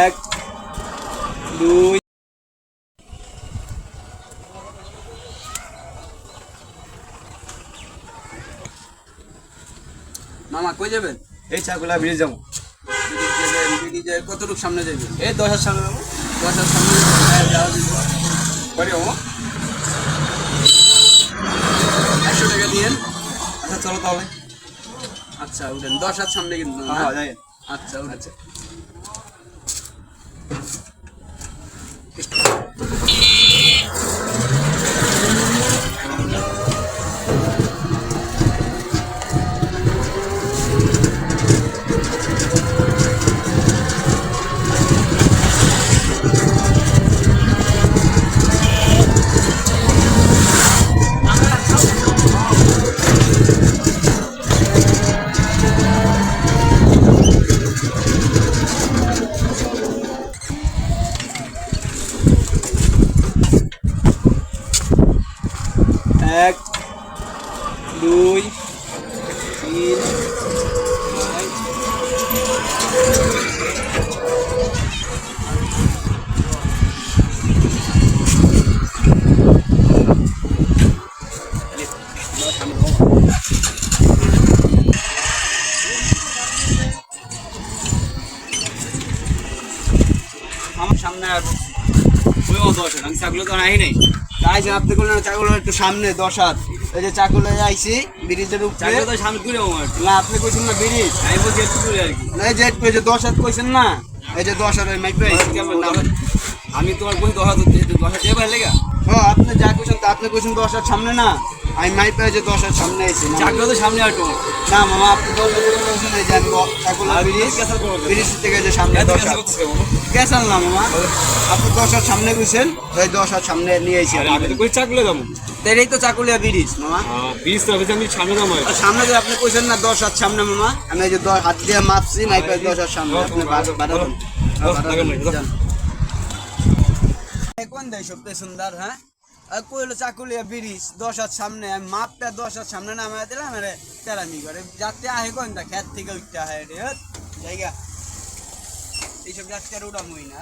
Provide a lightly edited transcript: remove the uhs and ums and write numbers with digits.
এক দুই মামা কই যাবেন? এই চাকুলা ব্রিজ যাবো। কতটুকু সামনে যাবেন? এই 10-এর সামনে যাবো। 10 সামনে যাওয়া যাবে। করি হবো? 100 টাকা দিয়েন। আচ্ছা চলো তাহলে। আচ্ছা উঠেন, 10 হাত সামনে কিন্তু না? হ্যাঁ যাই। আচ্ছা উঠেন। আচ্ছা এক দুই তিন আমার সামনে আর ওই 10 আমি চাকুলা তো আই নাই। তাই যে আপনি বললেন চাকুলো একটু সামনে 10 হাত। এই যে চাকুলো আইছি ব্রিজের উপরে। চাকুলা তো সামনে দূরে আমার। না আপনি কইছেন না ব্রিজ, আমি বলছি একটু দূরে আর কি। না এই যে একটু এই যে 10 হাত কইছেন না, এই যে 10 হাত ওই মাইক পাইছি। আমি তোমার বলছি 10 দিয়ে ভালো লাগা। ও আপনি যা কইছেন তা আপনি কইছেন 10 হাত সামনে না, আমি মাইক পাই যে 10 হাত সামনে আইছি না। চাকুলা তো সামনে আর তো। না মামা আপনি বলছেন এই যে আমি চাকুলো ব্রিজ, ব্রিজ থেকে যে সামনে 10 হাত গেছেন না মামা, আপনি 10 হাত সামনে কইছেন, ওই 10 হাত সামনে নিয়ে আইছি। আমি তো কই চাকুলা যাবো। তেরেই তো চাকুলিয়া ব্রিজ মামা। ব্রিজ তো আমি সামনে যাবো। আর সামনে যে আপনি কইছেন না 10 হাত সামনে মামা, আমি এই যে 10 হাত দিয়ে মাপছি, মাইক পাই 10 হাত সামনে। আপনি বাড়াবেন কোন দেয় সবচেয়ে সুন্দর? হ্যাঁ কইলো চাকুলিয়া ব্রিজ 10 হাত সামনে, আমি মাপটা 10 হাত সামনে নামায় দিলাম। আরে তেরামি করে যাতে আহে কোন দা খেত থেকে উঠতে হয় রে জায়গা এইসব যাত্রার উড়ামই না।